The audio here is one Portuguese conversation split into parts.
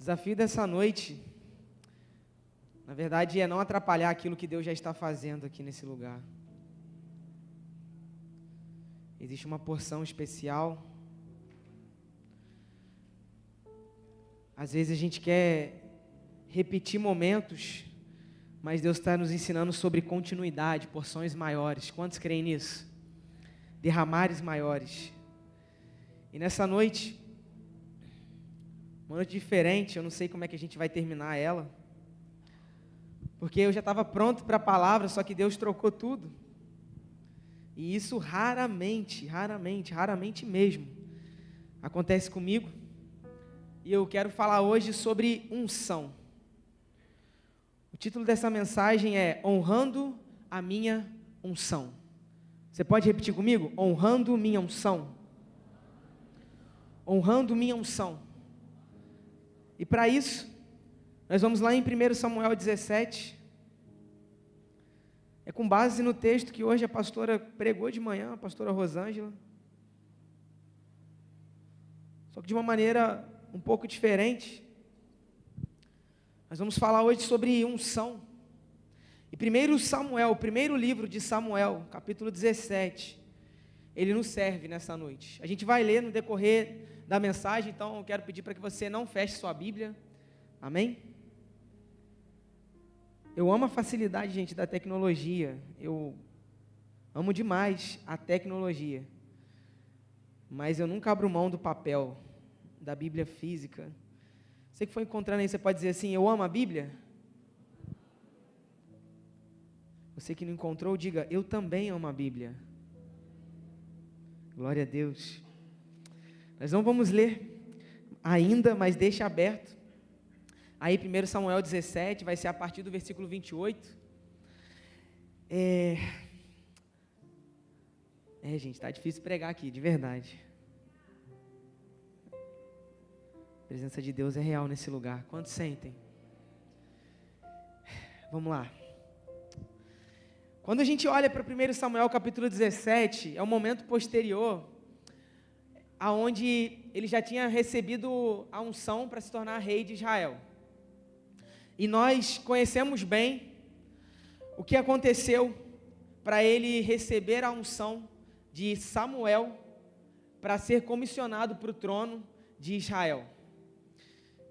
desafio dessa noite, na verdade, é não atrapalhar aquilo que Deus já está fazendo aqui nesse lugar. Existe uma porção especial. Às vezes a gente quer repetir momentos, mas Deus está nos ensinando sobre continuidade, porções maiores. Quantos creem nisso? Derramares maiores. E nessa noite, uma noite diferente, eu não sei como é que a gente vai terminar ela, porque eu já estava pronto para a palavra, só que Deus trocou tudo. E isso raramente mesmo acontece comigo. E eu quero falar hoje sobre unção. O título dessa mensagem é Honrando a Minha Unção. Você pode repetir comigo? Honrando minha unção. Honrando minha unção. E para isso, nós vamos lá em 1 Samuel 17. É com base no texto que hoje a pastora pregou de manhã, a pastora Rosângela. Só que de uma maneira um pouco diferente. Nós vamos falar hoje sobre unção. E 1 Samuel, o primeiro livro de Samuel, capítulo 17, ele nos serve nessa noite. A gente vai ler no decorrer da mensagem, então eu quero pedir para que você não feche sua Bíblia. Amém? Eu amo a facilidade, gente, da tecnologia. Eu amo demais a tecnologia. Mas eu nunca abro mão do papel, da Bíblia física. Você que foi encontrando aí, você pode dizer assim, eu amo a Bíblia? Você que não encontrou, diga, eu também amo a Bíblia. Glória a Deus. Nós não vamos ler ainda, mas deixa aberto. Aí 1 Samuel 17, vai ser a partir do versículo 28. Gente, tá difícil pregar aqui, de verdade. A presença de Deus é real nesse lugar. Quantos sentem? Vamos lá. Quando a gente olha para 1 Samuel capítulo 17, é um momento posterior, aonde ele já tinha recebido a unção para se tornar rei de Israel. E nós conhecemos bem o que aconteceu para ele receber a unção de Samuel para ser comissionado para o trono de Israel.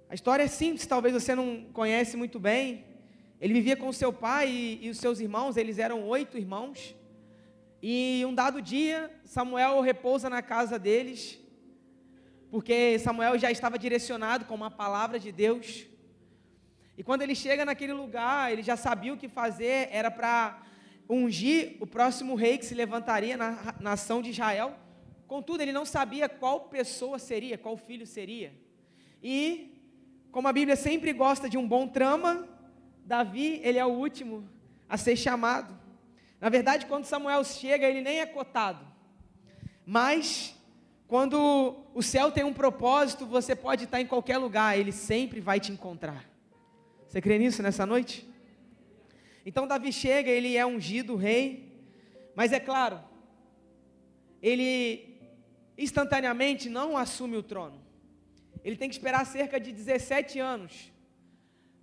A história é simples, talvez você não conhece muito bem. Ele vivia com seu pai e os seus irmãos, eles eram 8 irmãos. E um dado dia, Samuel repousa na casa deles, porque Samuel já estava direcionado com uma palavra de Deus. E quando ele chega naquele lugar, ele já sabia o que fazer, era para ungir o próximo rei que se levantaria na nação de Israel. Contudo, ele não sabia qual pessoa seria, qual filho seria. E, como a Bíblia sempre gosta de um bom trama, Davi, ele é o último a ser chamado. Na verdade, quando Samuel chega, ele nem é cotado. Mas, quando o céu tem um propósito, você pode estar em qualquer lugar, ele sempre vai te encontrar. Você crê nisso nessa noite? Então Davi chega, ele é ungido rei, mas é claro, ele instantaneamente não assume o trono. Ele tem que esperar cerca de 17 anos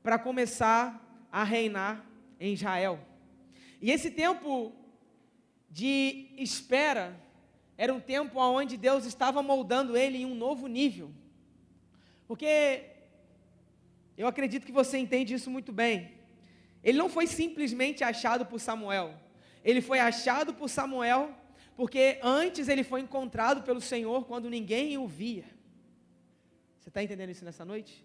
para começar a reinar em Israel. E esse tempo de espera era um tempo onde Deus estava moldando ele em um novo nível. Porque eu acredito que você entende isso muito bem. Ele não foi simplesmente achado por Samuel. Ele foi achado por Samuel porque antes ele foi encontrado pelo Senhor quando ninguém o via. Você está entendendo isso nessa noite?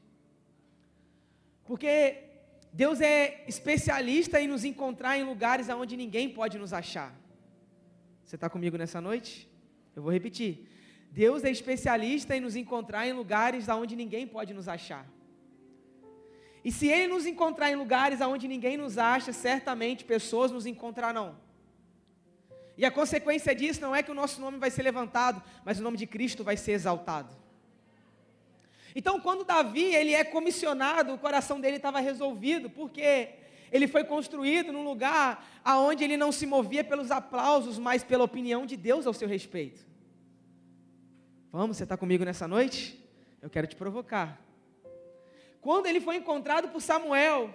Porque Deus é especialista em nos encontrar em lugares onde ninguém pode nos achar. Você está comigo nessa noite? Eu vou repetir. Deus é especialista em nos encontrar em lugares onde ninguém pode nos achar. E se Ele nos encontrar em lugares onde ninguém nos acha, certamente pessoas nos encontrarão. E a consequência disso não é que o nosso nome vai ser levantado, mas o nome de Cristo vai ser exaltado. Então, quando Davi, ele é comissionado, o coração dele estava resolvido, porque ele foi construído num lugar onde ele não se movia pelos aplausos, mas pela opinião de Deus ao seu respeito. Vamos, você está comigo nessa noite? Eu quero te provocar. quando ele foi encontrado por Samuel,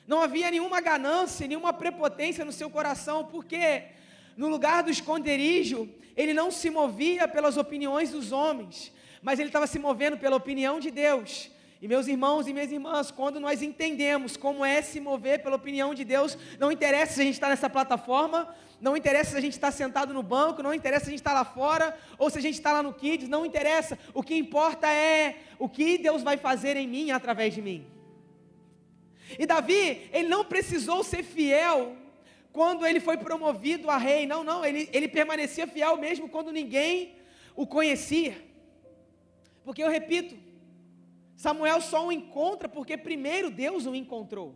não havia nenhuma ganância, nenhuma prepotência no seu coração, porque no lugar do esconderijo, ele não se movia pelas opiniões dos homens, mas ele estava se movendo pela opinião de Deus. E meus irmãos e minhas irmãs, quando nós entendemos como é se mover pela opinião de Deus, não interessa se a gente está nessa plataforma, não interessa se a gente está sentado no banco, não interessa se a gente está lá fora, ou se a gente está lá no Kids, não interessa, o que importa é o que Deus vai fazer em mim, através de mim. E Davi, ele não precisou ser fiel quando ele foi promovido a rei, não, ele permanecia fiel mesmo quando ninguém o conhecia, porque eu repito, Samuel só o encontra porque primeiro Deus o encontrou.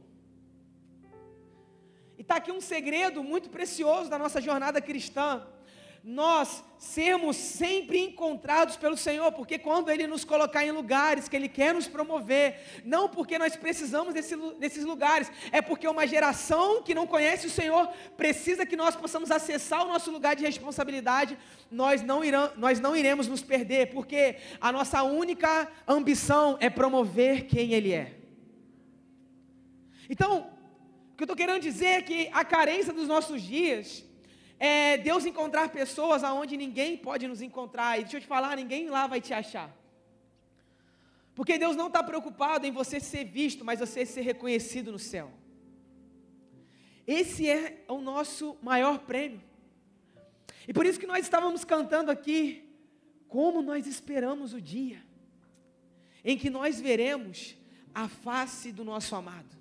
E está aqui um segredo muito precioso da nossa jornada cristã, nós sermos sempre encontrados pelo Senhor, porque quando Ele nos colocar em lugares que Ele quer nos promover, não porque nós precisamos desses lugares, é porque uma geração que não conhece o Senhor, precisa que nós possamos acessar o nosso lugar de responsabilidade, nós não iremos nos perder, porque a nossa única ambição é promover quem Ele é. Então, o que eu estou querendo dizer é que a carência dos nossos dias é Deus encontrar pessoas aonde ninguém pode nos encontrar. E deixa eu te falar, ninguém lá vai te achar. Porque Deus não está preocupado em você ser visto, mas você ser reconhecido no céu. Esse é o nosso maior prêmio. E por isso que nós estávamos cantando aqui, como nós esperamos o dia em que nós veremos a face do nosso amado.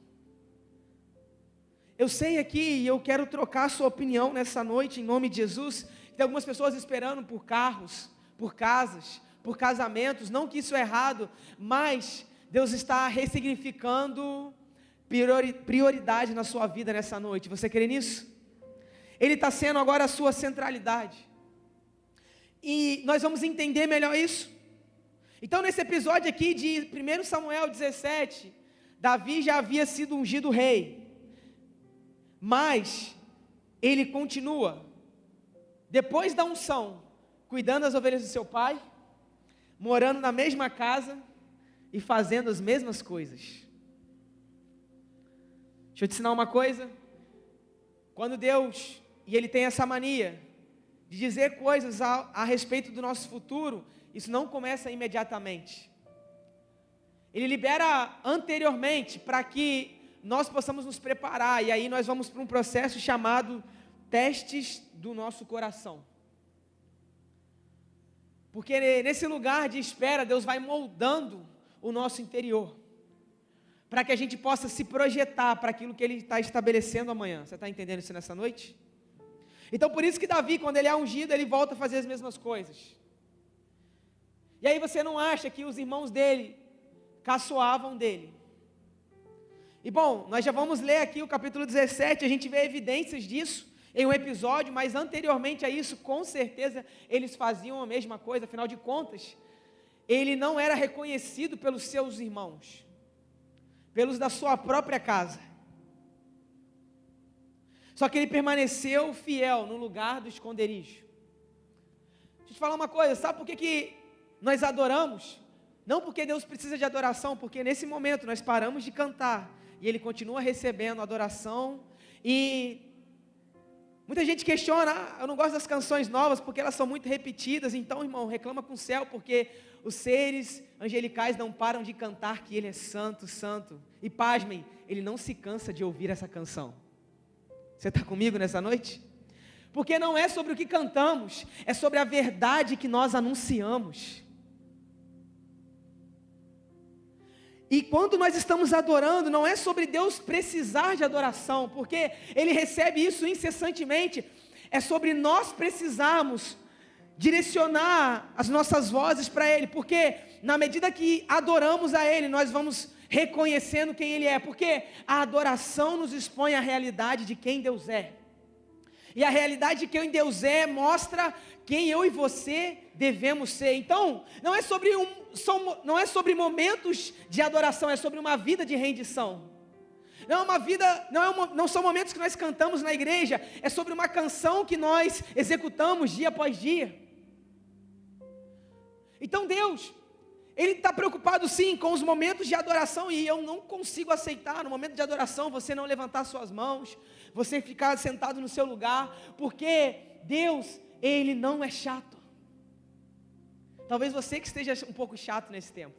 Eu sei aqui, e eu quero trocar a sua opinião nessa noite, em nome de Jesus, que tem algumas pessoas esperando por carros, por casas, por casamentos, não que isso é errado, mas Deus está ressignificando prioridade na sua vida nessa noite. Você crê nisso? Ele está sendo agora a sua centralidade. E nós vamos entender melhor isso. Então, nesse episódio aqui de 1 Samuel 17, Davi já havia sido ungido rei. Mas ele continua, depois da unção, cuidando das ovelhas do seu pai, morando na mesma casa e fazendo as mesmas coisas. Deixa eu te ensinar uma coisa. Quando Deus, e Ele tem essa mania de dizer coisas a respeito do nosso futuro, isso não começa imediatamente. Ele libera anteriormente para que nós possamos nos preparar, e aí nós vamos para um processo chamado testes do nosso coração. Porque nesse lugar de espera, Deus vai moldando o nosso interior, para que a gente possa se projetar para aquilo que Ele está estabelecendo amanhã. Você está entendendo isso nessa noite? Então por isso que Davi, quando ele é ungido, ele volta a fazer as mesmas coisas. E aí você não acha que os irmãos dele caçoavam dele? E bom, nós já vamos ler aqui o capítulo 17, a gente vê evidências disso em um episódio, mas anteriormente a isso, com certeza, eles faziam a mesma coisa, afinal de contas, ele não era reconhecido pelos seus irmãos, pelos da sua própria casa. Só que ele permaneceu fiel no lugar do esconderijo. Deixa eu te falar uma coisa, sabe por que nós adoramos? Não porque Deus precisa de adoração, porque nesse momento nós paramos de cantar, e Ele continua recebendo adoração, e muita gente questiona, eu não gosto das canções novas, porque elas são muito repetidas, então irmão, reclama com o céu, porque os seres angelicais não param de cantar que Ele é santo, santo, e pasmem, Ele não se cansa de ouvir essa canção. Você está comigo nessa noite? Porque não é sobre o que cantamos, é sobre a verdade que nós anunciamos. E quando nós estamos adorando, não é sobre Deus precisar de adoração, porque Ele recebe isso incessantemente, é sobre nós precisarmos direcionar as nossas vozes para Ele, porque na medida que adoramos a Ele, nós vamos reconhecendo quem Ele é, porque a adoração nos expõe à realidade de quem Deus é, e a realidade de quem Deus é mostra quem eu e você devemos ser. Então, não é sobre momentos de adoração, é sobre uma vida de rendição. Não são momentos que nós cantamos na igreja, é sobre uma canção que nós executamos dia após dia. Então Deus, Ele está preocupado sim com os momentos de adoração, e eu não consigo aceitar no momento de adoração você não levantar suas mãos, você ficar sentado no seu lugar, porque Deus, Ele não é chato. Talvez você que esteja um pouco chato nesse tempo,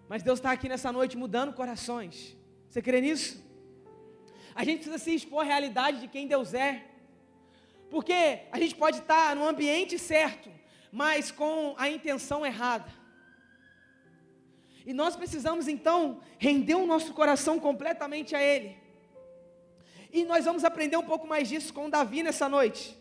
mas Deus está aqui nessa noite mudando corações. Você crê nisso? A gente precisa se expor à realidade de quem Deus é, porque a gente pode estar no ambiente certo, mas com a intenção errada. E nós precisamos então render o nosso coração completamente a Ele. E nós vamos aprender um pouco mais disso com Davi nessa noite,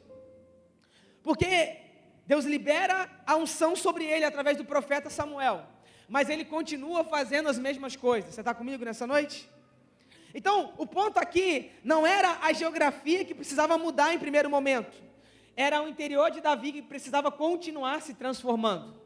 porque Deus libera a unção sobre ele através do profeta Samuel, mas ele continua fazendo as mesmas coisas. Você está comigo nessa noite? Então, o ponto aqui não era a geografia que precisava mudar em primeiro momento, era o interior de Davi que precisava continuar se transformando.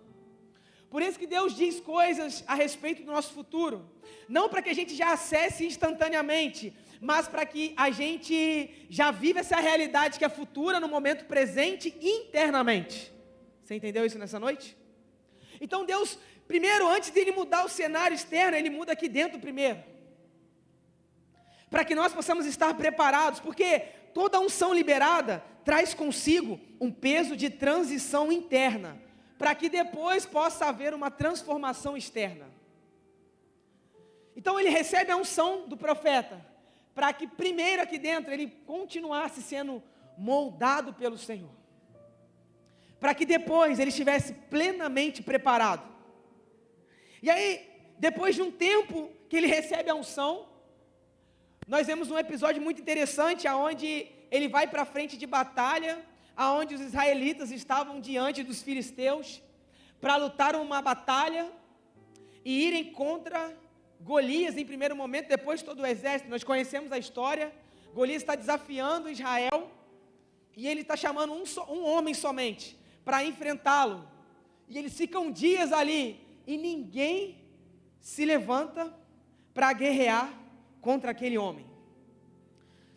Por isso que Deus diz coisas a respeito do nosso futuro, não para que a gente já acesse instantaneamente, mas para que a gente já viva essa realidade que é futura no momento presente internamente. Você entendeu isso nessa noite? Então Deus, primeiro, antes de Ele mudar o cenário externo, Ele muda aqui dentro primeiro, para que nós possamos estar preparados, porque toda unção liberada traz consigo um peso de transição interna, para que depois possa haver uma transformação externa. Então ele recebe a unção do profeta, para que primeiro aqui dentro ele continuasse sendo moldado pelo Senhor, para que depois ele estivesse plenamente preparado. E aí, depois de um tempo que ele recebe a unção, nós vemos um episódio muito interessante, onde ele vai para a frente de batalha, onde os israelitas estavam diante dos filisteus, para lutar uma batalha, e irem contra Golias em primeiro momento, depois todo o exército. Nós conhecemos a história. Golias está desafiando Israel, e ele está chamando um homem somente, para enfrentá-lo, e eles ficam dias ali, e ninguém se levanta para guerrear contra aquele homem.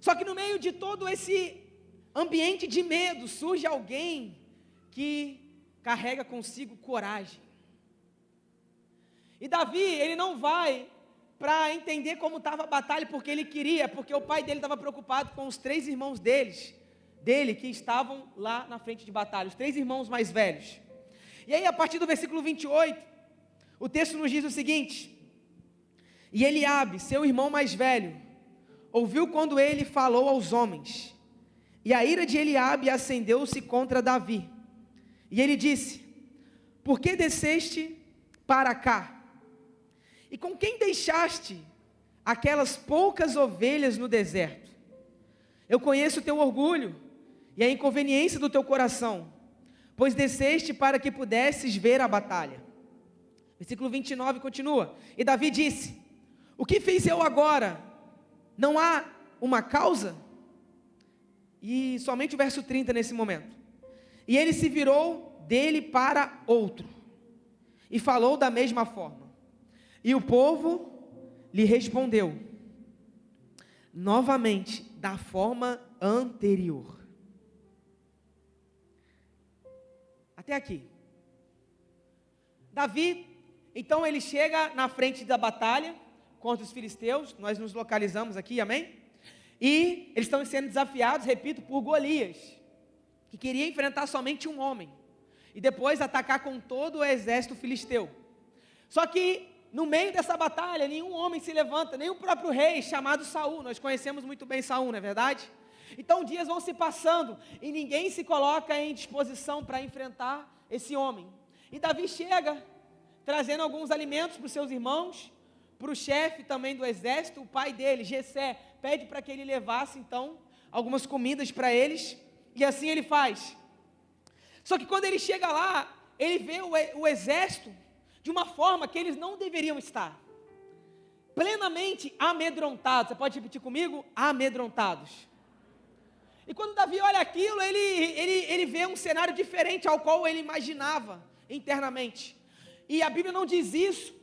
Só que no meio de todo esse ambiente de medo, surge alguém que carrega consigo coragem. E Davi, ele não vai para entender como estava a batalha, porque o pai dele estava preocupado com os 3 irmãos dele que estavam lá na frente de batalha, os 3 irmãos mais velhos. E aí, a partir do versículo 28, o texto nos diz o seguinte: e Eliabe, seu irmão mais velho, ouviu quando ele falou aos homens, e a ira de Eliabe acendeu-se contra Davi, e ele disse: por que desceste para cá? E com quem deixaste aquelas poucas ovelhas no deserto? Eu conheço o teu orgulho e a inconveniência do teu coração, pois desceste para que pudesses ver a batalha. Versículo 29 continua: e Davi disse: o que fiz eu agora? Não há uma causa? E somente o verso 30 nesse momento. E ele se virou dele para outro, e falou da mesma forma. E o povo lhe respondeu novamente da forma anterior. Até aqui. Davi, então ele chega na frente da batalha contra os filisteus. Nós nos localizamos aqui, amém? E eles estão sendo desafiados, repito, por Golias, que queria enfrentar somente um homem, e depois atacar com todo o exército filisteu. Só que no meio dessa batalha, nenhum homem se levanta, nem o próprio rei, chamado Saul. Nós conhecemos muito bem Saul, não é verdade? Então dias vão se passando, e ninguém se coloca em disposição para enfrentar esse homem. E Davi chega, trazendo alguns alimentos para os seus irmãos, para o chefe também do exército, o pai dele, Jessé, pede para que ele levasse então algumas comidas para eles, e assim ele faz. Só que quando ele chega lá, ele vê o exército de uma forma que eles não deveriam estar, plenamente amedrontados. Você pode repetir comigo? Amedrontados. E quando Davi olha aquilo, ele vê um cenário diferente ao qual ele imaginava internamente. E a Bíblia não diz isso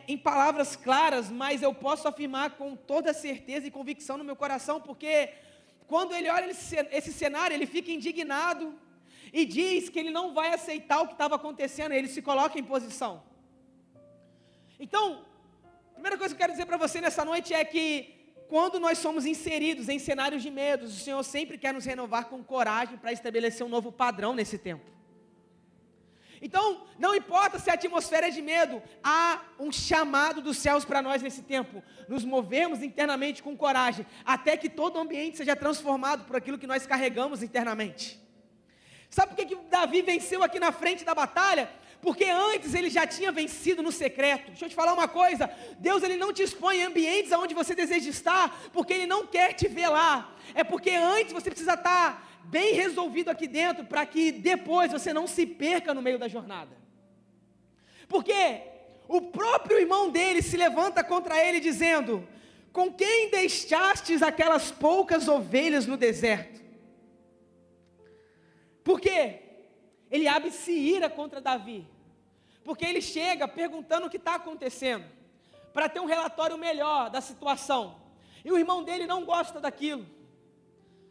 em palavras claras, mas eu posso afirmar com toda certeza e convicção no meu coração, porque quando ele olha esse cenário, ele fica indignado, e diz que ele não vai aceitar o que estava acontecendo, ele se coloca em posição. Então, a primeira coisa que eu quero dizer para você nessa noite é que, quando nós somos inseridos em cenários de medos, o Senhor sempre quer nos renovar com coragem para estabelecer um novo padrão nesse tempo. Então, não importa se a atmosfera é de medo, há um chamado dos céus para nós nesse tempo, nos movermos internamente com coragem, até que todo o ambiente seja transformado por aquilo que nós carregamos internamente. Sabe por que Davi venceu aqui na frente da batalha? Porque antes ele já tinha vencido no secreto. Deixa eu te falar uma coisa, Deus ele não te expõe em ambientes onde você deseja estar, porque Ele não quer te ver lá, é porque antes você precisa estar bem resolvido aqui dentro, para que depois você não se perca no meio da jornada. Porque o próprio irmão dele se levanta contra ele dizendo: com quem deixastes aquelas poucas ovelhas no deserto? Por quê? Eliabe se ira contra Davi, porque ele chega perguntando o que está acontecendo, para ter um relatório melhor da situação, e o irmão dele não gosta daquilo.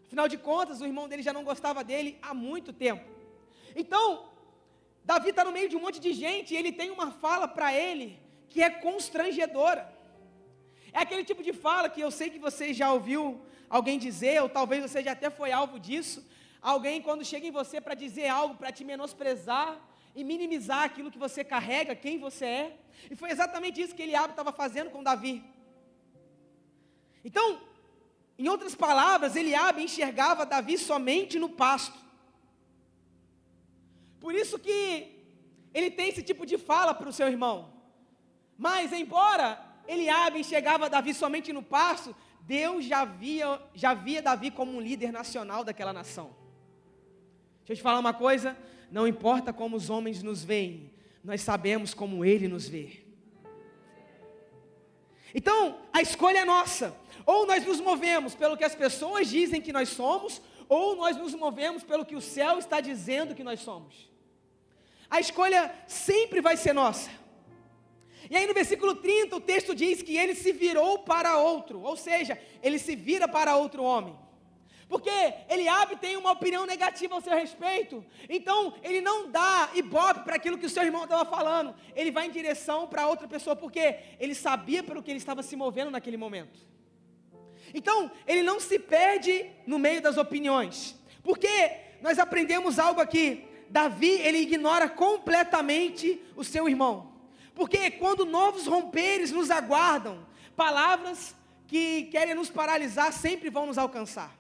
Afinal de contas, o irmão dele já não gostava dele há muito tempo. Então, Davi está no meio de um monte de gente, e ele tem uma fala para ele, que é constrangedora. É aquele tipo de fala que eu sei que você já ouviu alguém dizer, ou talvez você já até foi alvo disso. Alguém quando chega em você para dizer algo, para te menosprezar e minimizar aquilo que você carrega, quem você é. E foi exatamente isso que Eliabe estava fazendo com Davi. Então, em outras palavras, Eliabe enxergava Davi somente no pasto. Por isso que ele tem esse tipo de fala para o seu irmão. Mas embora Eliabe enxergava Davi somente no pasto, Deus já via Davi como um líder nacional daquela nação. Deixa eu te falar uma coisa, não importa como os homens nos veem, nós sabemos como Ele nos vê. Então, a escolha é nossa, ou nós nos movemos pelo que as pessoas dizem que nós somos, ou nós nos movemos pelo que o céu está dizendo que nós somos. A escolha sempre vai ser nossa. E aí no versículo 30 o texto diz que ele se virou para outro, ou seja, ele se vira para outro homem. Porque Eliabe tem uma opinião negativa ao seu respeito, então ele não dá ibope para aquilo que o seu irmão estava falando, ele vai em direção para outra pessoa, porque ele sabia pelo que ele estava se movendo naquele momento. Então, ele não se perde no meio das opiniões, porque nós aprendemos algo aqui, Davi, ele ignora completamente o seu irmão, porque quando novos romperes nos aguardam, palavras que querem nos paralisar sempre vão nos alcançar.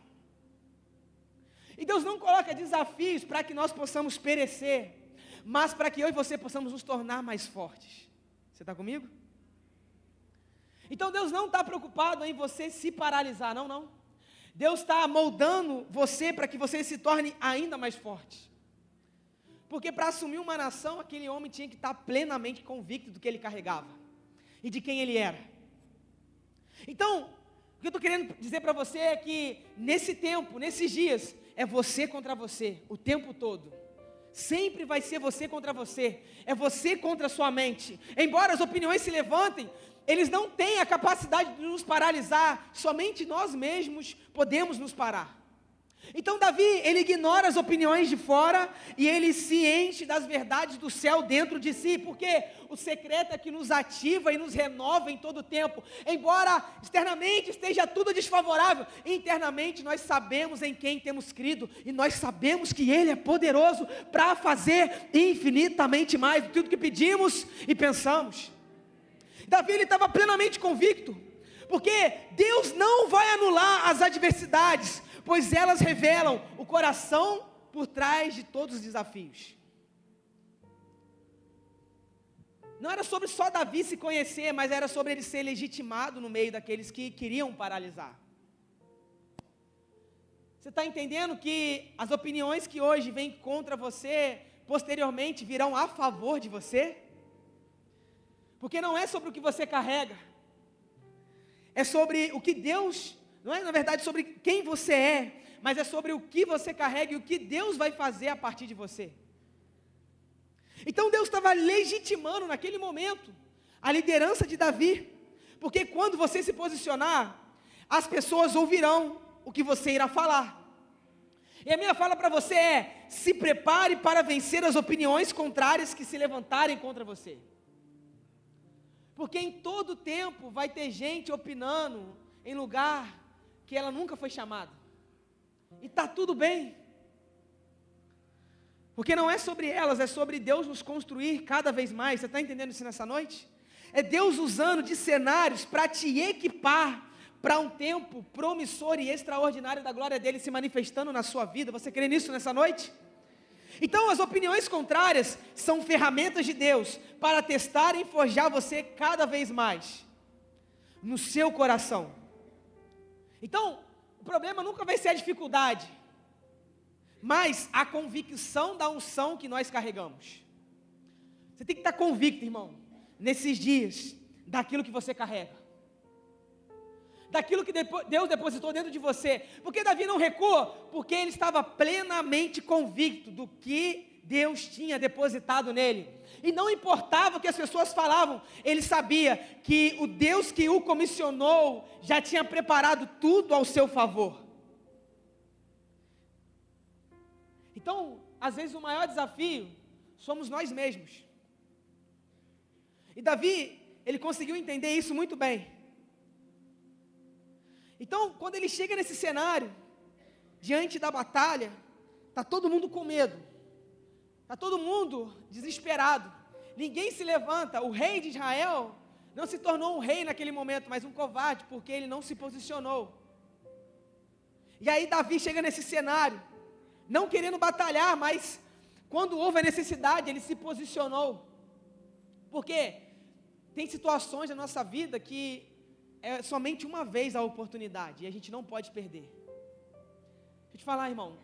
E Deus não coloca desafios para que nós possamos perecer, mas para que eu e você possamos nos tornar mais fortes. Você está comigo? Então Deus não está preocupado em você se paralisar, não. Deus está moldando você para que você se torne ainda mais forte. Porque para assumir uma nação, aquele homem tinha que estar plenamente convicto do que ele carregava e de quem ele era. Então, o que eu estou querendo dizer para você é que nesse tempo, nesses dias, é você contra você, o tempo todo. Sempre vai ser você contra você, é você contra a sua mente. Embora as opiniões se levantem, eles não têm a capacidade de nos paralisar, somente nós mesmos podemos nos parar. Então Davi, ele ignora as opiniões de fora e ele se enche das verdades do céu dentro de si, porque o secreto é que nos ativa e nos renova em todo o tempo. Embora externamente esteja tudo desfavorável, internamente nós sabemos em quem temos crido e nós sabemos que Ele é poderoso para fazer infinitamente mais do que tudo que pedimos e pensamos. Davi, ele estava plenamente convicto, porque Deus não vai anular as adversidades, pois elas revelam o coração por trás de todos os desafios. Não era sobre só Davi se conhecer, mas era sobre ele ser legitimado no meio daqueles que queriam paralisar. Você está entendendo que as opiniões que hoje vêm contra você, posteriormente virão a favor de você? Porque não é sobre o que você carrega, é sobre o que Deus, não é na verdade sobre quem você é, mas é sobre o que você carrega e o que Deus vai fazer a partir de você. Então Deus estava legitimando naquele momento a liderança de Davi, porque quando você se posicionar, as pessoas ouvirão o que você irá falar. E a minha fala para você é: se prepare para vencer as opiniões contrárias que se levantarem contra você. Porque em todo tempo vai ter gente opinando em lugar que ela nunca foi chamada. E está tudo bem. Porque não é sobre elas, é sobre Deus nos construir cada vez mais. Você está entendendo isso nessa noite? É Deus usando de cenários para te equipar para um tempo promissor e extraordinário da glória dele se manifestando na sua vida. Você crê nisso nessa noite? Então as opiniões contrárias são ferramentas de Deus para testar e forjar você cada vez mais no seu coração. Então, o problema nunca vai ser a dificuldade, mas a convicção da unção que nós carregamos. Você tem que estar convicto, irmão, nesses dias, daquilo que você carrega, daquilo que Deus depositou dentro de você. Porque Davi não recuou, porque ele estava plenamente convicto do que Deus tinha depositado nele, e não importava o que as pessoas falavam, ele sabia que o Deus que o comissionou já tinha preparado tudo ao seu favor. Então, às vezes o maior desafio somos nós mesmos. E Davi, ele conseguiu entender isso muito bem. Então, quando ele chega nesse cenário, diante da batalha, está todo mundo com medo, está todo mundo desesperado, ninguém se levanta. O rei de Israel não se tornou um rei naquele momento, mas um covarde, porque ele não se posicionou. E aí Davi chega nesse cenário, não querendo batalhar, mas quando houve a necessidade, ele se posicionou. Porque tem situações na nossa vida que é somente uma vez a oportunidade, e a gente não pode perder. Deixa eu te falar, irmão,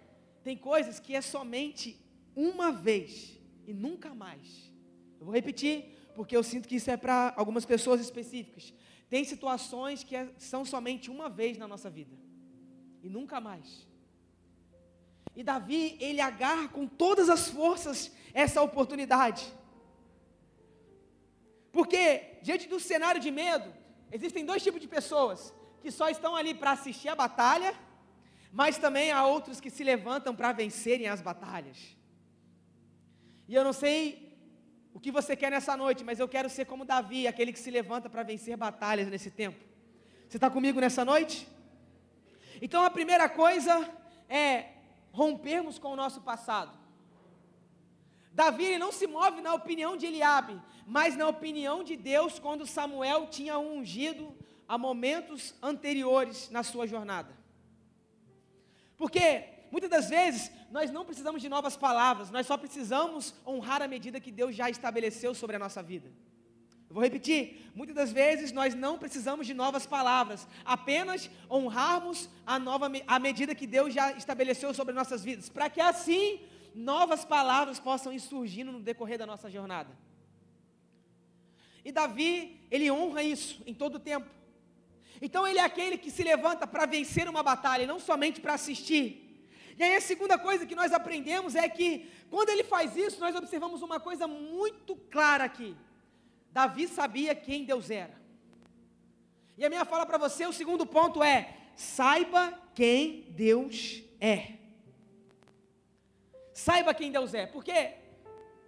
tem coisas que é somente uma vez e nunca mais. Eu vou repetir, porque eu sinto que isso é para algumas pessoas específicas. Tem situações que são somente uma vez na nossa vida e nunca mais. E Davi, ele agarra com todas as forças essa oportunidade. Porque diante do cenário de medo, existem dois tipos de pessoas que só estão ali para assistir a batalha, mas também há outros que se levantam para vencerem as batalhas. E eu não sei o que você quer nessa noite, mas eu quero ser como Davi, aquele que se levanta para vencer batalhas nesse tempo. Você está comigo nessa noite? Então a primeira coisa é rompermos com o nosso passado. Davi, ele não se move na opinião de Eliabe, mas na opinião de Deus, quando Samuel tinha o ungido a momentos anteriores na sua jornada. Porque muitas das vezes nós não precisamos de novas palavras, nós só precisamos honrar a medida que Deus já estabeleceu sobre a nossa vida. Eu vou repetir, muitas das vezes nós não precisamos de novas palavras, apenas honrarmos a medida que Deus já estabeleceu sobre as nossas vidas, para que assim novas palavras possam ir surgindo no decorrer da nossa jornada. E Davi, ele honra isso em todo o tempo. Então ele é aquele que se levanta para vencer uma batalha, e não somente para assistir. E aí a segunda coisa que nós aprendemos é que, quando ele faz isso, nós observamos uma coisa muito clara aqui. Davi sabia quem Deus era. E a minha fala para você, o segundo ponto é: saiba quem Deus é. Saiba quem Deus é, porque,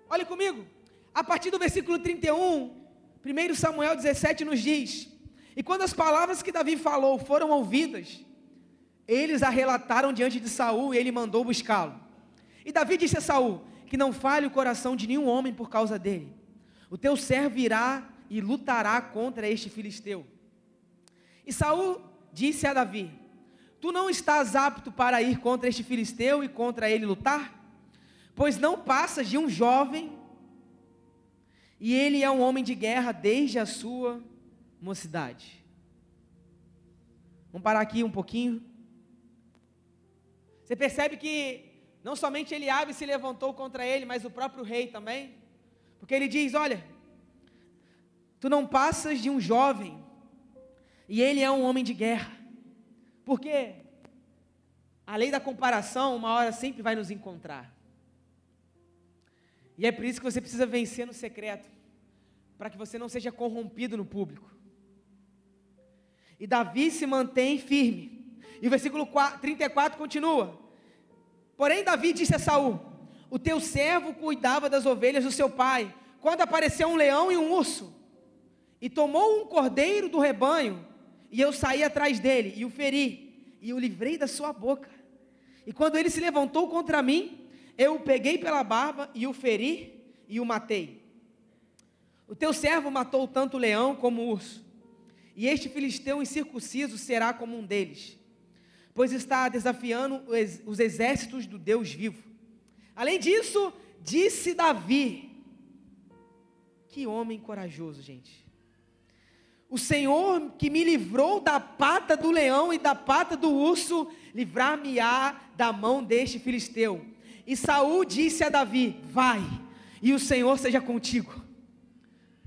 olhe comigo, a partir do versículo 31, 1 Samuel 17 nos diz: e quando as palavras que Davi falou foram ouvidas, eles a relataram diante de Saul, e ele mandou buscá-lo. E Davi disse a Saul: que não fale o coração de nenhum homem por causa dele. O teu servo irá e lutará contra este filisteu. E Saul disse a Davi: tu não estás apto para ir contra este filisteu e contra ele lutar? Pois não passas de um jovem, e ele é um homem de guerra desde a sua mocidade. Vamos parar aqui um pouquinho. Você percebe que não somente Eliabe se levantou contra ele, mas o próprio rei também. Porque ele diz: olha, tu não passas de um jovem, e ele é um homem de guerra. Porque a lei da comparação, uma hora sempre vai nos encontrar. E é por isso que você precisa vencer no secreto, para que você não seja corrompido no público. E Davi se mantém firme. E o versículo 34 continua: Porém Davi disse a Saul: o teu servo cuidava das ovelhas do seu pai, quando apareceu um leão e um urso, e tomou um cordeiro do rebanho, e eu saí atrás dele, e o feri, e o livrei da sua boca. E quando ele se levantou contra mim, eu o peguei pela barba, e o feri, e o matei. O teu servo matou tanto o leão como o urso, e este filisteu incircunciso será como um deles, pois está desafiando os exércitos do Deus vivo. Além disso, disse Davi, que homem corajoso, gente. O Senhor que me livrou da pata do leão e da pata do urso, livrar-me-á da mão deste filisteu. E Saul disse a Davi: vai, e o Senhor seja contigo.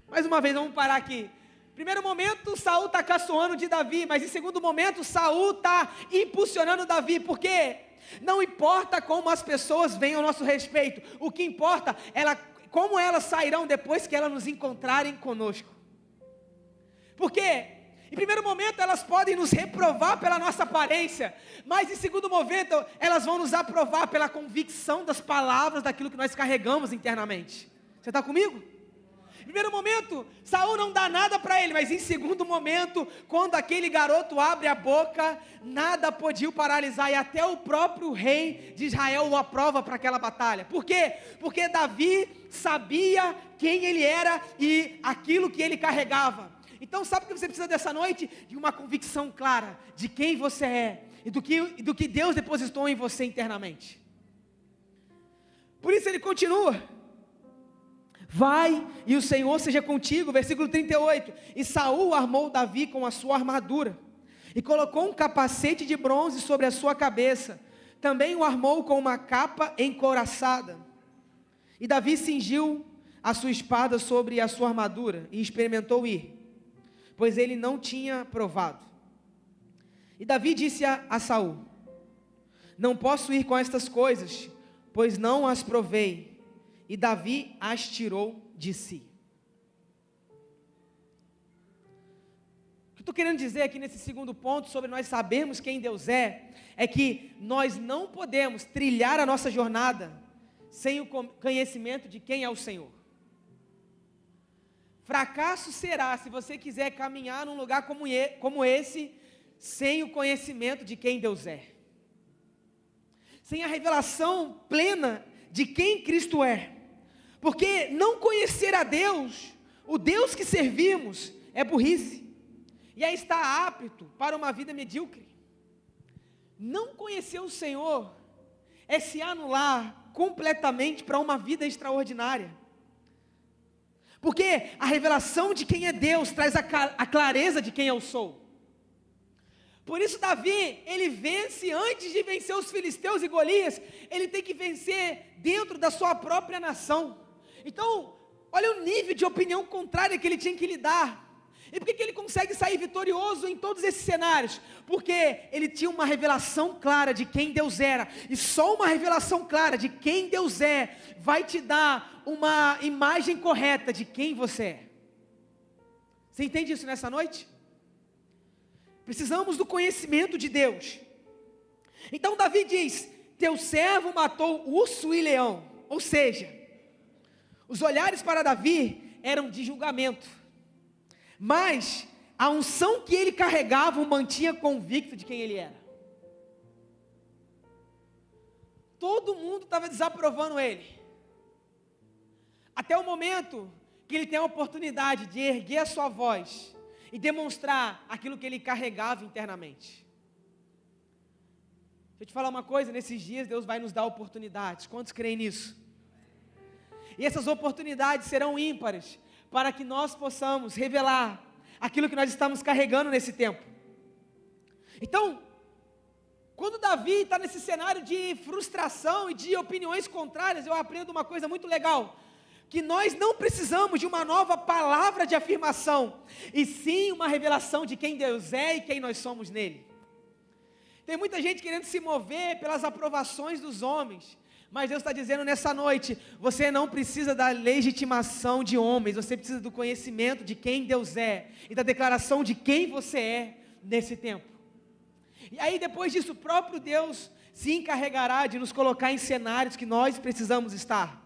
Mais uma vez, vamos parar aqui. Primeiro momento, Saul está caçoando de Davi, mas em segundo momento, Saul está impulsionando Davi, porque não importa como as pessoas veem ao nosso respeito, o que importa é como elas sairão depois que elas nos encontrarem conosco. Porque, em primeiro momento, elas podem nos reprovar pela nossa aparência, mas em segundo momento, elas vão nos aprovar pela convicção das palavras, daquilo que nós carregamos internamente. Você está comigo? Em primeiro momento, Saul não dá nada para ele, mas em segundo momento, quando aquele garoto abre a boca, nada podia o paralisar, e até o próprio rei de Israel o aprova para aquela batalha. Por quê? Porque Davi sabia quem ele era e aquilo que ele carregava. Então sabe o que você precisa dessa noite? De uma convicção clara de quem você é e do que Deus depositou em você internamente. Por isso ele continua: vai, e o Senhor seja contigo. Versículo 38, e Saul armou Davi com a sua armadura, e colocou um capacete de bronze sobre a sua cabeça, também o armou com uma capa encouraçada, e Davi cingiu a sua espada sobre a sua armadura, e experimentou ir, pois ele não tinha provado. E Davi disse a Saul: não posso ir com estas coisas, pois não as provei. E Davi as tirou de si. O que eu estou querendo dizer aqui nesse segundo ponto, sobre nós sabermos quem Deus é que nós não podemos trilhar a nossa jornada sem o conhecimento de quem é o Senhor. Fracasso será se você quiser caminhar num lugar como esse, sem o conhecimento de quem Deus é. Sem a revelação plena de quem Cristo é. Porque não conhecer a Deus, o Deus que servimos, é burrice, e aí está apto para uma vida medíocre. Não conhecer o Senhor é se anular completamente para uma vida extraordinária. Porque a revelação de quem é Deus traz a clareza de quem eu sou. Por isso Davi, ele vence antes de vencer os filisteus e Golias, ele tem que vencer dentro da sua própria nação. Então, olha o nível de opinião contrária que ele tinha que lidar. E por que ele consegue sair vitorioso em todos esses cenários? Porque ele tinha uma revelação clara de quem Deus era. E só uma revelação clara de quem Deus é vai te dar uma imagem correta de quem você é. Você entende isso nessa noite? Precisamos do conhecimento de Deus. Então Davi diz: teu servo matou urso e leão. Ou seja, os olhares para Davi eram de julgamento, mas a unção que ele carregava o mantinha convicto de quem ele era. Todo mundo estava desaprovando ele, até o momento que ele tem a oportunidade de erguer a sua voz e demonstrar aquilo que ele carregava internamente. Deixa eu te falar uma coisa, nesses dias Deus vai nos dar oportunidades. Quantos creem nisso? E essas oportunidades serão ímpares, para que nós possamos revelar aquilo que nós estamos carregando nesse tempo. Então, quando Davi está nesse cenário de frustração e de opiniões contrárias, eu aprendo uma coisa muito legal, que nós não precisamos de uma nova palavra de afirmação, e sim uma revelação de quem Deus é e quem nós somos nele. Tem muita gente querendo se mover pelas aprovações dos homens, mas Deus está dizendo nessa noite: você não precisa da legitimação de homens, você precisa do conhecimento de quem Deus é, e da declaração de quem você é nesse tempo. E aí depois disso, o próprio Deus se encarregará de nos colocar em cenários que nós precisamos estar.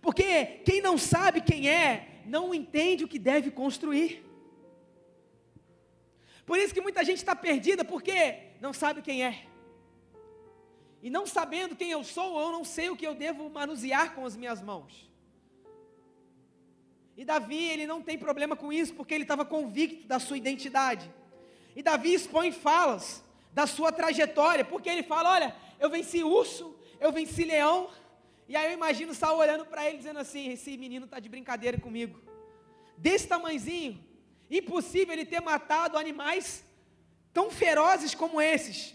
Porque quem não sabe quem é, não entende o que deve construir. Por isso que muita gente está perdida, porque não sabe quem é. E não sabendo quem eu sou, eu não sei o que eu devo manusear com as minhas mãos. E Davi, ele não tem problema com isso, porque ele estava convicto da sua identidade. E Davi expõe falas da sua trajetória, porque ele fala, olha, eu venci urso, eu venci leão. E aí eu imagino Saul olhando para ele, dizendo assim, esse menino está de brincadeira comigo. Desse tamanhozinho, impossível ele ter matado animais tão ferozes como esses.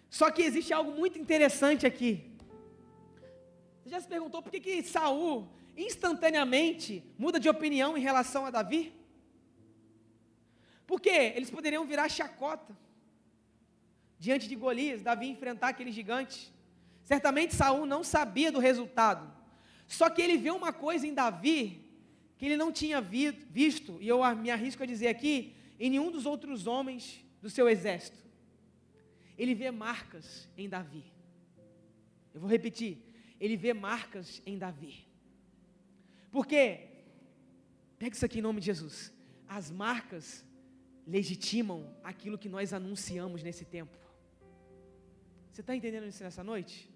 Só que existe algo muito interessante aqui. Você já se perguntou por que Saul instantaneamente muda de opinião em relação a Davi? Porque eles poderiam virar chacota diante de Golias, Davi enfrentar aquele gigante. Certamente Saul não sabia do resultado. Só que ele vê uma coisa em Davi que ele não tinha visto, e eu me arrisco a dizer aqui, em nenhum dos outros homens do seu exército. Ele vê marcas em Davi. Eu vou repetir. Ele vê marcas em Davi. Porque, pega isso aqui em nome de Jesus, as marcas legitimam aquilo que nós anunciamos nesse tempo. Você está entendendo isso nessa noite?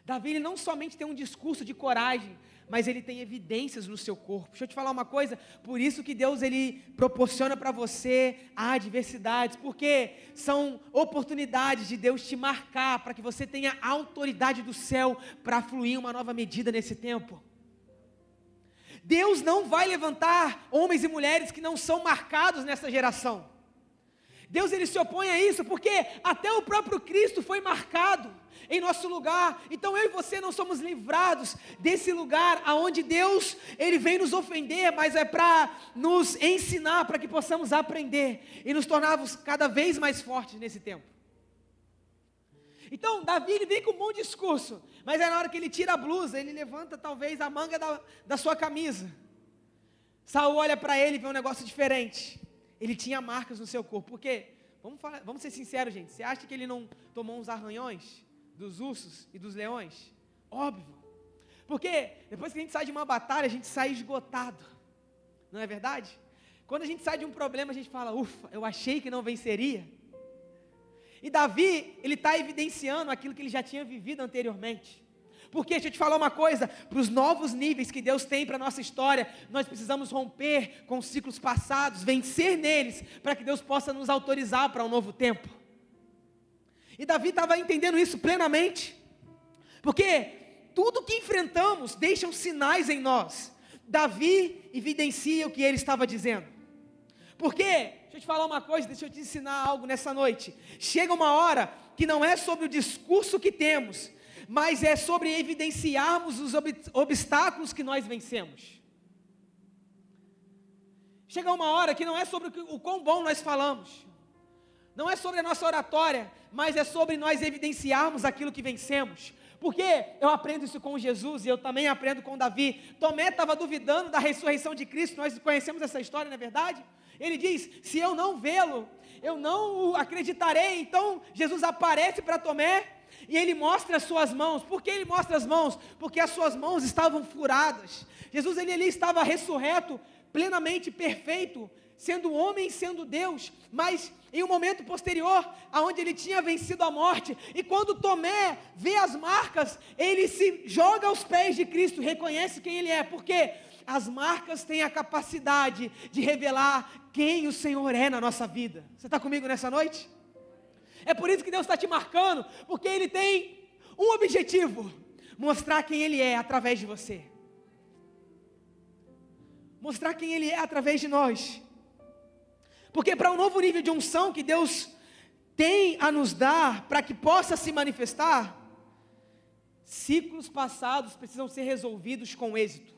Davi, ele não somente tem um discurso de coragem, mas ele tem evidências no seu corpo. Deixa eu te falar uma coisa, por isso que Deus, ele proporciona para você adversidades, porque são oportunidades de Deus te marcar, para que você tenha a autoridade do céu, para fluir uma nova medida nesse tempo. Deus não vai levantar homens e mulheres que não são marcados nessa geração. Deus, ele se opõe a isso, porque até o próprio Cristo foi marcado em nosso lugar. Então eu e você não somos livrados desse lugar aonde Deus, ele vem nos ofender, mas é para nos ensinar, para que possamos aprender e nos tornarmos cada vez mais fortes nesse tempo. Então Davi, ele vem com um bom discurso, mas é na hora que ele tira a blusa, ele levanta talvez a manga da sua camisa. Saul olha para ele e vê um negócio diferente. Ele tinha marcas no seu corpo. Por quê? Vamos ser sinceros, gente. Você acha que ele não tomou uns arranhões dos ursos e dos leões? Óbvio. Porque depois que a gente sai de uma batalha, a gente sai esgotado. Não é verdade? Quando a gente sai de um problema, a gente fala, ufa, eu achei que não venceria. E Davi, ele está evidenciando aquilo que ele já tinha vivido anteriormente. Porque, deixa eu te falar uma coisa, para os novos níveis que Deus tem para a nossa história, nós precisamos romper com os ciclos passados, vencer neles, para que Deus possa nos autorizar para um novo tempo. E Davi estava entendendo isso plenamente, porque tudo que enfrentamos deixa sinais em nós. Davi evidencia o que ele estava dizendo. Porque, deixa eu te falar uma coisa, deixa eu te ensinar algo nessa noite. Chega uma hora que não é sobre o discurso que temos, mas é sobre evidenciarmos os obstáculos que nós vencemos. Chega uma hora que não é sobre o quão bom nós falamos, não é sobre a nossa oratória, mas é sobre nós evidenciarmos aquilo que vencemos. Porque eu aprendo isso com Jesus e eu também aprendo com Davi. Tomé estava duvidando da ressurreição de Cristo, nós conhecemos essa história, não é verdade? Ele diz, se eu não vê-lo, eu não o acreditarei. Então Jesus aparece para Tomé, e ele mostra as suas mãos. Por que ele mostra as mãos? Porque as suas mãos estavam furadas. Jesus, ele ali estava ressurreto, plenamente perfeito, sendo homem e sendo Deus, mas em um momento posterior, aonde ele tinha vencido a morte. E quando Tomé vê as marcas, ele se joga aos pés de Cristo, reconhece quem ele é, porque as marcas têm a capacidade de revelar quem o Senhor é na nossa vida. Você está comigo nessa noite? É por isso que Deus está te marcando, porque Ele tem um objetivo, mostrar quem Ele é através de você. Mostrar quem Ele é através de nós. Porque para um novo nível de unção que Deus tem a nos dar, para que possa se manifestar, ciclos passados precisam ser resolvidos com êxito.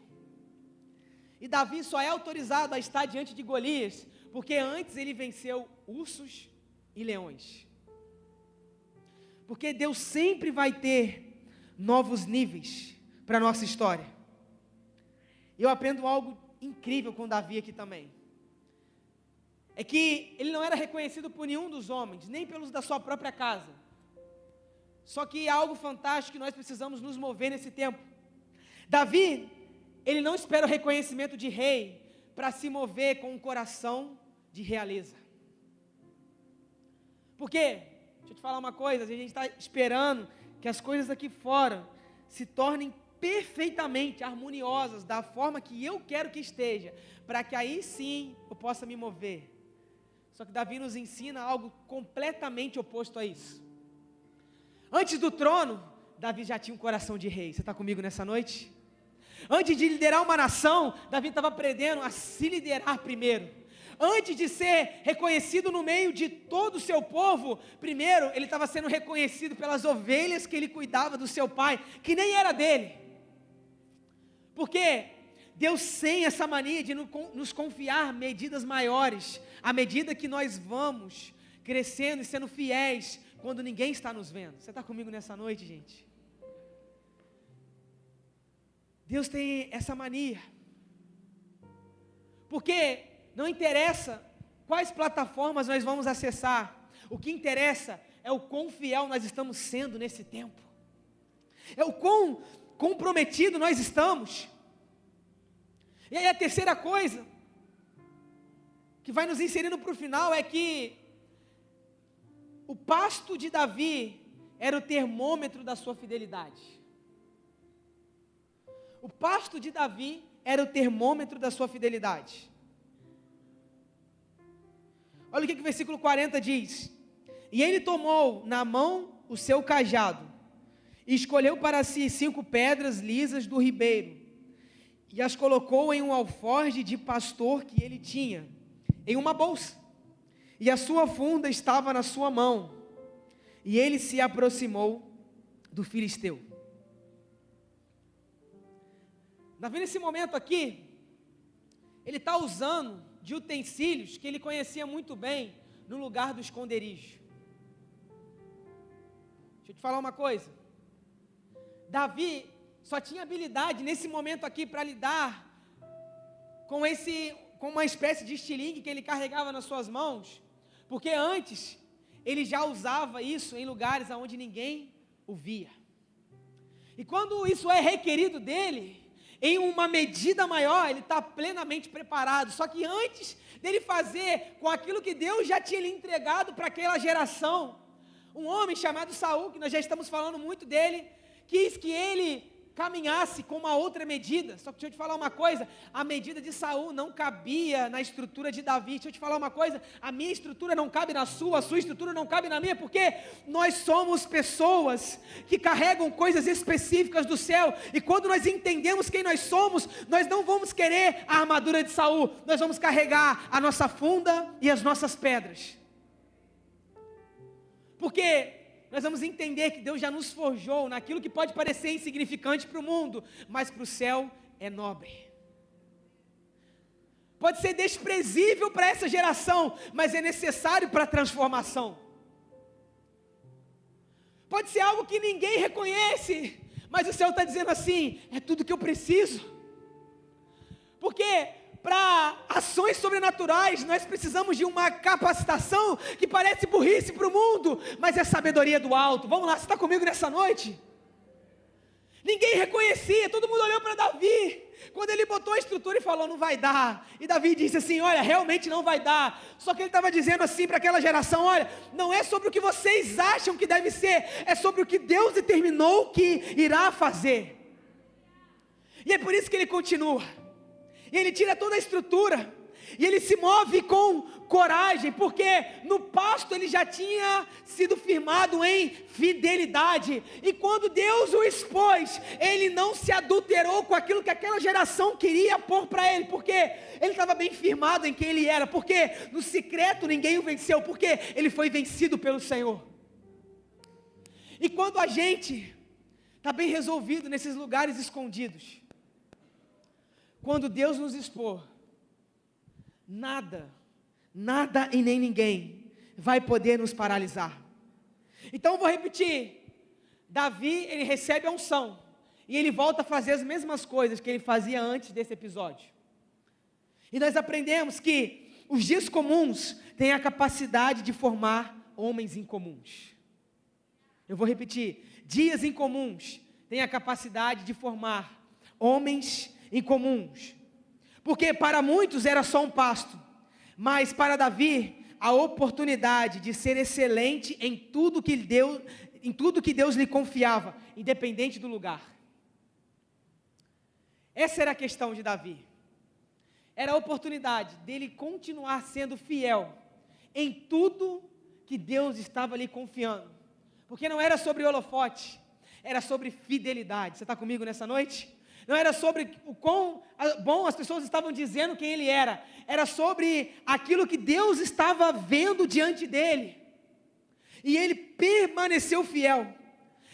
E Davi só é autorizado a estar diante de Golias, porque antes ele venceu ursos e leões. Porque Deus sempre vai ter novos níveis para a nossa história. Eu aprendo algo incrível com Davi aqui também. É que ele não era reconhecido por nenhum dos homens, nem pelos da sua própria casa. Só que há algo fantástico que nós precisamos nos mover nesse tempo. Davi, ele não espera o reconhecimento de rei para se mover com um coração de realeza. Por quê? Deixa eu te falar uma coisa, a gente está esperando que as coisas aqui fora se tornem perfeitamente harmoniosas, da forma que eu quero que esteja, para que aí sim eu possa me mover. Só que Davi nos ensina algo completamente oposto a isso. Antes do trono, Davi já tinha um coração de rei. Você está comigo nessa noite? Antes de liderar uma nação, Davi estava aprendendo a se liderar primeiro. Antes de ser reconhecido no meio de todo o seu povo, primeiro ele estava sendo reconhecido pelas ovelhas que ele cuidava do seu pai, que nem era dele. Porque Deus tem essa mania de nos confiar medidas maiores, à medida que nós vamos crescendo e sendo fiéis, quando ninguém está nos vendo. Você está comigo nessa noite, gente? Deus tem essa mania. Porque não interessa quais plataformas nós vamos acessar. O que interessa é o quão fiel nós estamos sendo nesse tempo. É o quão comprometido nós estamos. E aí a terceira coisa, que vai nos inserindo para o final, é que o pasto de Davi era o termômetro da sua fidelidade. O pasto de Davi era o termômetro da sua fidelidade. Olha o que o versículo 40 diz. E ele tomou na mão o seu cajado, e escolheu para si 5 pedras lisas do ribeiro, e as colocou em um alforje de pastor que ele tinha, em uma bolsa, e a sua funda estava na sua mão, e ele se aproximou do filisteu. Davi, nesse momento aqui, ele está usando de utensílios que ele conhecia muito bem no lugar do esconderijo. Deixa eu te falar uma coisa. Davi só tinha habilidade nesse momento aqui para lidar com uma espécie de estilingue que ele carregava nas suas mãos, porque antes ele já usava isso em lugares onde ninguém o via. E quando isso é requerido dele, em uma medida maior, ele está plenamente preparado. Só que antes dele fazer com aquilo que Deus já tinha lhe entregado para aquela geração, um homem chamado Saul, que nós já estamos falando muito dele, quis que ele caminhasse com uma outra medida. Só que deixa eu te falar uma coisa, a medida de Saul não cabia na estrutura de Davi. Deixa eu te falar uma coisa, a minha estrutura não cabe na sua, a sua estrutura não cabe na minha, porque nós somos pessoas que carregam coisas específicas do céu, e quando nós entendemos quem nós somos, nós não vamos querer a armadura de Saul, nós vamos carregar a nossa funda e as nossas pedras, porque nós vamos entender que Deus já nos forjou naquilo que pode parecer insignificante para o mundo, mas para o céu é nobre. Pode ser desprezível para essa geração, mas é necessário para a transformação. Pode ser algo que ninguém reconhece, mas o céu está dizendo assim, é tudo que eu preciso. Porque para ações sobrenaturais, nós precisamos de uma capacitação que parece burrice para o mundo, mas é sabedoria do alto. Vamos lá, você está comigo nessa noite? Ninguém reconhecia, todo mundo olhou para Davi, quando ele botou a estrutura e falou, não vai dar, e Davi disse assim, olha, realmente não vai dar, só que ele estava dizendo assim para aquela geração, olha, não é sobre o que vocês acham que deve ser, é sobre o que Deus determinou que irá fazer. E é por isso que ele continua, e ele tira toda a estrutura, e ele se move com coragem, porque no pasto ele já tinha sido firmado em fidelidade, e quando Deus o expôs, ele não se adulterou com aquilo que aquela geração queria pôr para ele, porque ele estava bem firmado em quem ele era, porque no secreto ninguém o venceu, porque ele foi vencido pelo Senhor. E quando a gente está bem resolvido nesses lugares escondidos, quando Deus nos expor, nada e nem ninguém vai poder nos paralisar. Então eu vou repetir, Davi, ele recebe a unção, e ele volta a fazer as mesmas coisas que ele fazia antes desse episódio. E nós aprendemos que os dias comuns têm a capacidade de formar homens incomuns. Eu vou repetir. Dias incomuns têm a capacidade de formar homens incomuns. Porque para muitos era só um pasto, mas para Davi, a oportunidade de ser excelente em tudo que Deus lhe confiava, independente do lugar. Essa era a questão de Davi. Era a oportunidade dele continuar sendo fiel em tudo que Deus estava lhe confiando. Porque não era sobre holofote, era sobre fidelidade. Você está comigo nessa noite? Não era sobre o quão bom as pessoas estavam dizendo quem ele era. Era sobre aquilo que Deus estava vendo diante dele. E ele permaneceu fiel.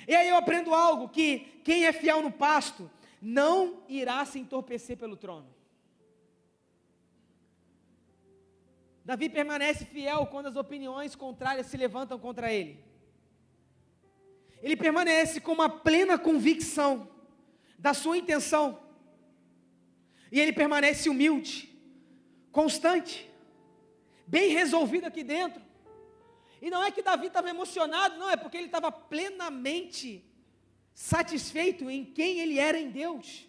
E aí eu aprendo algo, que quem é fiel no pasto não irá se entorpecer pelo trono. Davi permanece fiel quando as opiniões contrárias se levantam contra ele. Ele permanece com uma plena convicção da sua intenção. E ele permanece humilde, constante, bem resolvido aqui dentro. E não é que Davi estava emocionado, não, é porque ele estava plenamente satisfeito em quem ele era em Deus.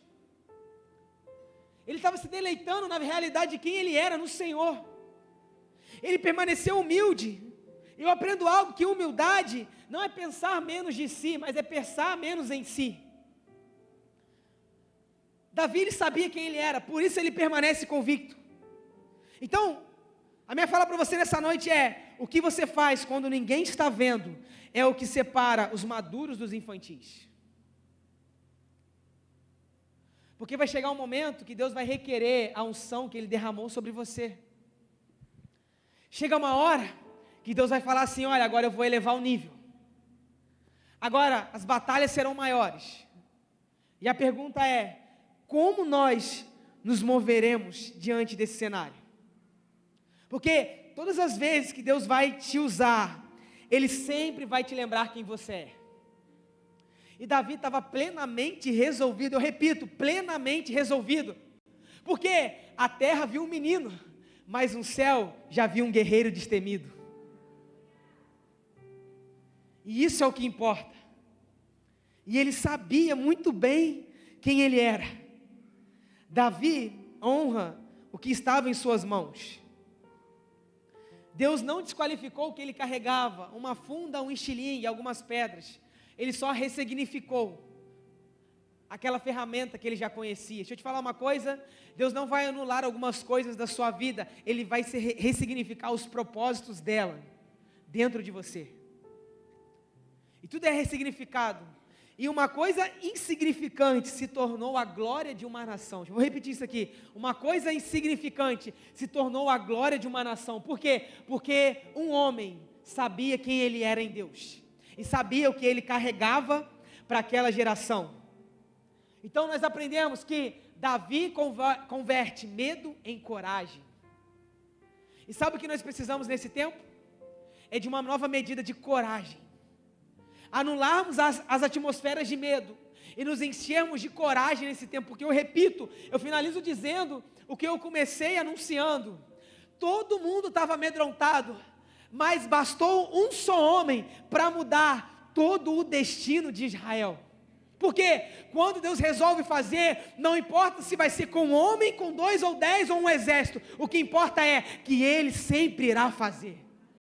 Ele estava se deleitando na realidade de quem ele era no Senhor. Ele permaneceu humilde. Eu aprendo algo, que humildade não é pensar menos de si, mas é pensar menos em si. Davi, ele sabia quem ele era, por isso ele permanece convicto. Então, a minha fala para você nessa noite é: o que você faz quando ninguém está vendo é o que separa os maduros dos infantis. Porque vai chegar um momento que Deus vai requerer a unção que Ele derramou sobre você. Chega uma hora que Deus vai falar assim: olha, agora eu vou elevar o nível. Agora as batalhas serão maiores. E a pergunta é: como nós nos moveremos diante desse cenário? Porque todas as vezes que Deus vai te usar, Ele sempre vai te lembrar quem você é. E Davi estava plenamente resolvido, eu repito, plenamente resolvido. Porque a terra viu um menino, mas no céu já viu um guerreiro destemido. E isso é o que importa. E ele sabia muito bem quem ele era. Davi honra o que estava em suas mãos. Deus não desqualificou o que ele carregava, uma funda, um estilingue, algumas pedras. Ele só ressignificou aquela ferramenta que ele já conhecia. Deixa eu te falar uma coisa: Deus não vai anular algumas coisas da sua vida, Ele vai ressignificar os propósitos dela dentro de você. E tudo é ressignificado. E uma coisa insignificante se tornou a glória de uma nação. Vou repetir isso aqui. Uma coisa insignificante se tornou a glória de uma nação. Por quê? Porque um homem sabia quem ele era em Deus. E sabia o que ele carregava para aquela geração. Então nós aprendemos que Davi converte medo em coragem. E sabe o que nós precisamos nesse tempo? É de uma nova medida de coragem. Anularmos as atmosferas de medo e nos enchermos de coragem nesse tempo, porque eu repito, eu finalizo dizendo o que eu comecei anunciando. Todo mundo estava amedrontado, mas bastou um só homem para mudar todo o destino de Israel. Porque quando Deus resolve fazer, não importa se vai ser com um homem, com 2 ou 10 ou um exército, o que importa é que Ele sempre irá fazer.